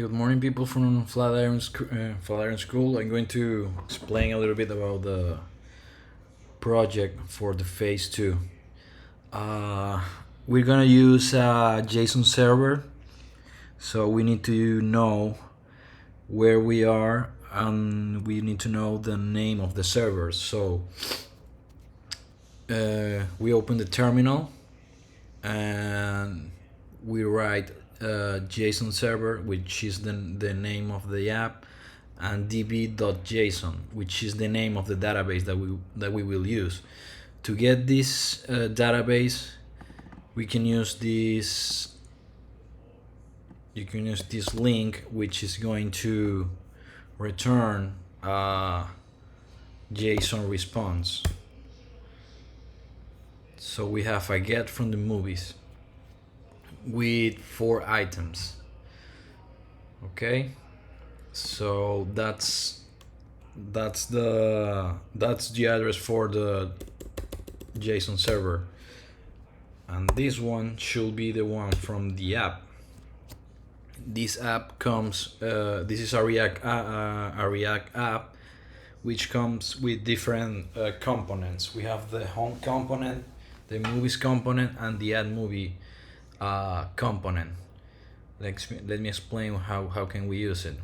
Good morning, people from FlatIron School. I'm going to explain a little bit about the project for the phase two. Uh, we're gonna use a JSON server, so we need to know where we are and we need to know the name of the server. So we open the terminal and we write JSON server, which is the name of the app, and db.json, which is the name of the database that we will use. To get this database, we can use this. You can use this link, which is going to return a JSON response. So we have a get from the movies with 4 items. Okay, so that's the address for the JSON server, and this one should be the one from the app. This app comes. This is a React app, which comes with different components. We have the home component, the movies component, and the add movie component. Let me explain how can we use it.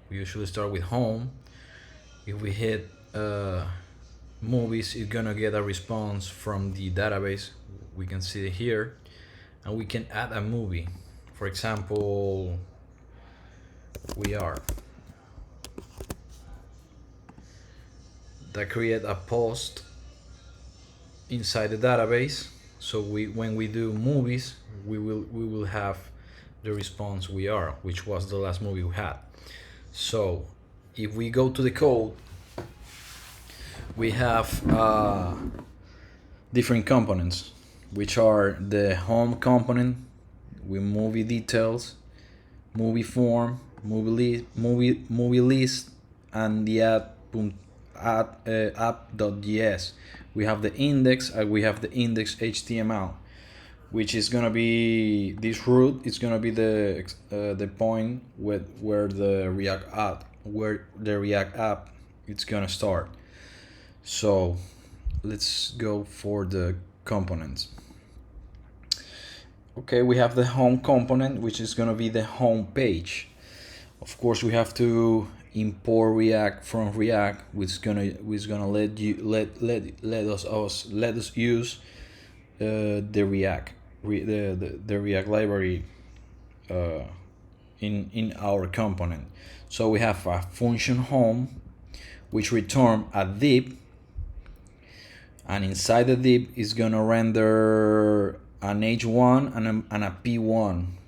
We usually start with home. If we hit movies, it's gonna get a response from the database. We can see it here, and we can add a movie. For example, we are that create a post inside the database. So when we do movies, we will have the response we are, which was the last movie we had. So if we go to the code, we have different components, which are the home component with movie details, movie form, movie list, and the app.js. We have the index and we have the index HTML, which is gonna be this root. It's gonna be the point where the React app it's gonna start. So let's go for the components. Okay, we have the home component, which is gonna be the home page. Of course, we have to import React from React, which is gonna let us use the React the React library in our component. So we have a function home, which return a div, and inside the div is gonna render an H1 and a P1.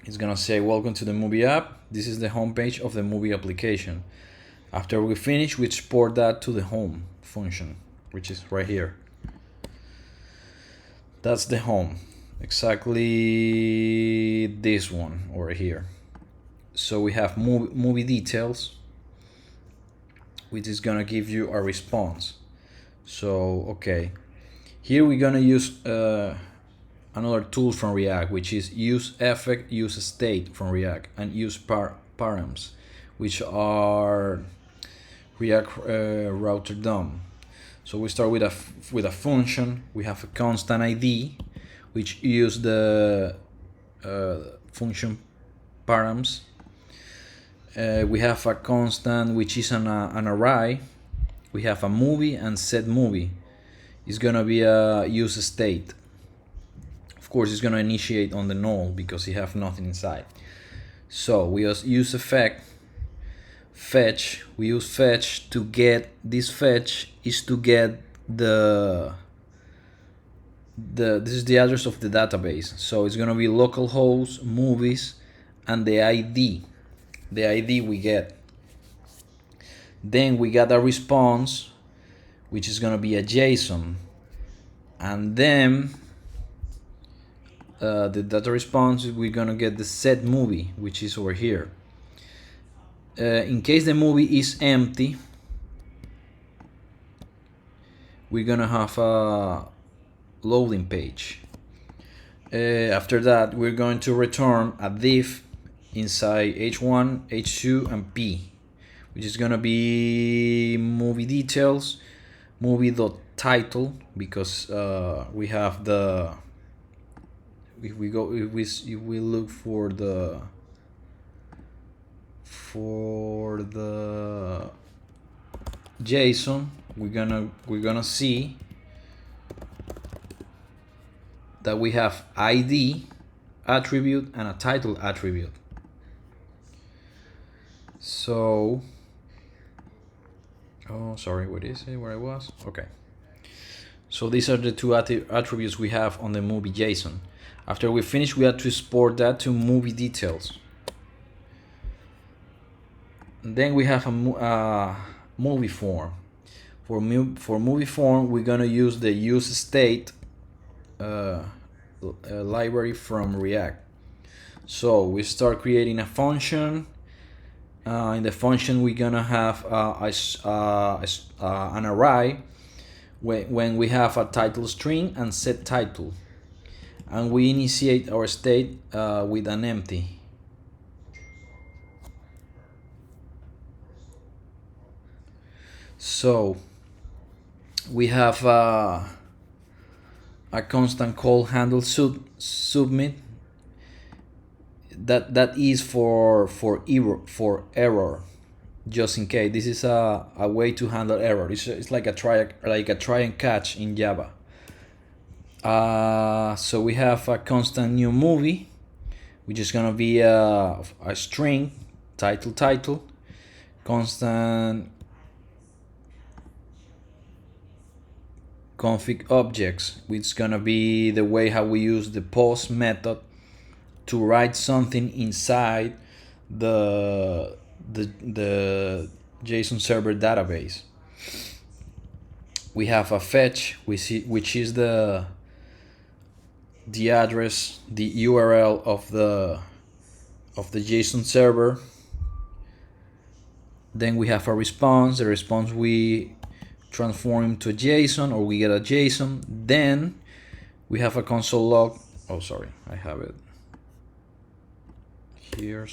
It's gonna say welcome to the movie app. This is the home page of the movie application. After we finish, we export that to the home function, which is right here. That's the home, exactly this one over here. So we have movie details, which is gonna give you a response. So okay, here we're gonna use another tool from React, which is use effect, use state from React, and use params, which are React router DOM. So we start with a function. We have a constant ID, which use the function params. We have a constant which is an array. We have a movie and set movie. It's gonna be a use state. Of course, it's gonna initiate on the null because you have nothing inside. So we just use effect fetch. We use fetch to get this. Fetch is to get this is the address of the database. So it's gonna be localhost movies and the ID we get. Then we got a response, which is gonna be a JSON, and then the data response, we're gonna get the set movie, which is over here. In case the movie is empty, we're gonna have a loading page. After that, we're going to return a div inside H1, H2, and P, which is gonna be movie details, movie.title, because we have the, if we look for the JSON, we're gonna see that we have ID attribute and a title attribute. So, oh, sorry, what is it? Where I was? Okay. So these are the two attributes we have on the movie JSON. After we finish, we have to export that to movie details. And then we have a movie form. For movie form, we're gonna use the use state library from React. So we start creating a function. In the function, we're gonna have an array when we have a title string and set title, and we initiate our state with an empty. So we have a constant call handle submit that is for error, just in case. This is a way to handle error. It's like a try and catch in Java. So we have a constant new movie, which is gonna be a string title, constant config objects, which is gonna be the way how we use the post method to write something inside the JSON server database. We have a fetch, which is the address, the URL of the JSON server. Then we have a response. The response we transform into a JSON, or we get a JSON. Then we have a console log. Oh, sorry, I have it here.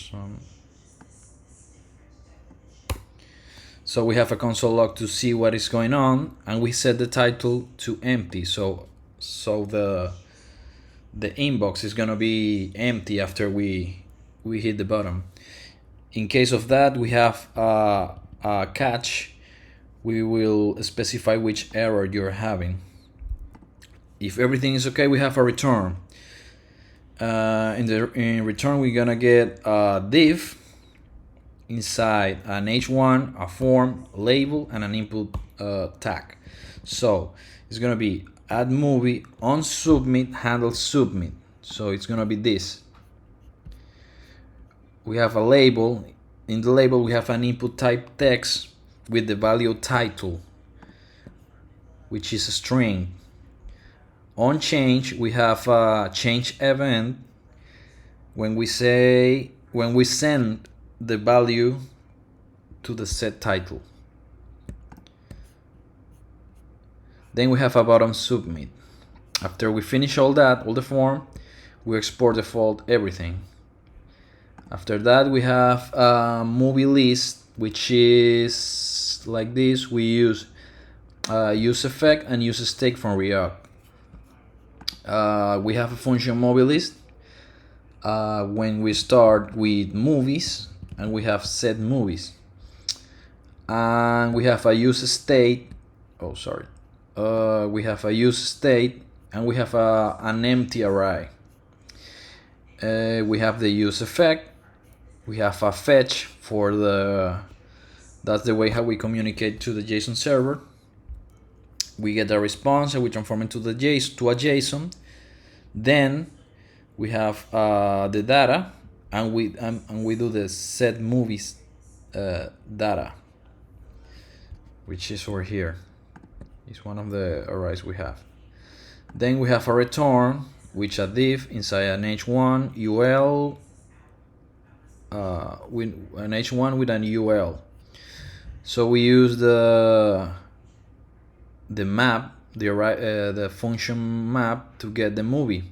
So we have a console log to see what is going on, and we set the title to empty. So the inbox is gonna be empty after we hit the button. In case of that, we have a catch. We will specify which error you're having. If everything is okay, we have a return. In return, we're gonna get a div inside an h1, a form, label, and an input tag. So it's gonna be add movie on submit handle submit. So it's gonna be this. We have a label. In the label, we have an input type text with the value title, which is a string. On change, we have a change event when we send the value to the set title. Then we have a button submit. After we finish all the form, we export default everything. After that, we have a movie list, which is like this. We use use effect and use state from React. We have a function movie list when we start with movies, and we have set movies, and we have a use state. Oh, sorry. We have a use state, and we have an empty array. We have the use effect. We have a fetch for that's the way how we communicate to the JSON server. We get a response and we transform it to a JSON. Then we have the data, and we do the set movies data, which is over here. It's one of the arrays we have. Then we have a return, which a div inside an h1 ul, with an h1 with an ul. So we use the map, the function map, to get the movie.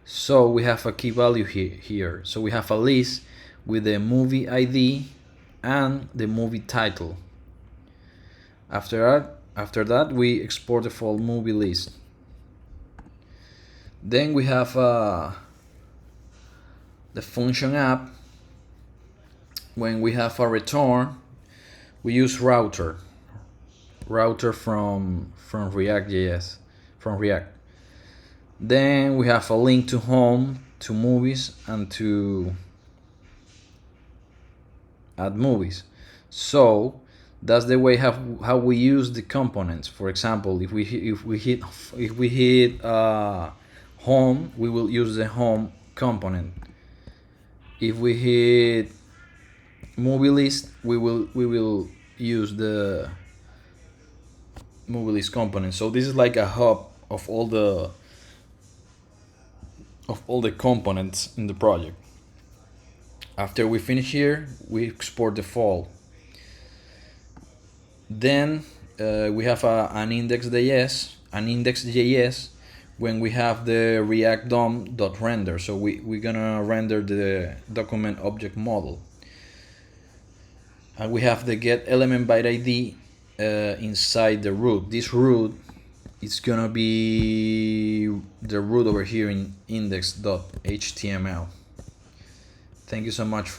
So we have a key value here. So we have a list with the movie ID and the movie title. After that we export the full movie list. Then we have the function app. When we have a return, we use router from React.js, from React. Then we have a link to home, to movies, and to add movies. So that's the way how we use the components. For example, if we hit home, we will use the home component. If we hit movie list, we will use the movie list component. So this is like a hub of all the components in the project. After we finish here, we export the file. Then we have an index.js when we have the React DOM.render. So we're gonna render the document object model. And we have the get element byte ID inside the root. This root is gonna be the root over here in index.html. Thank you so much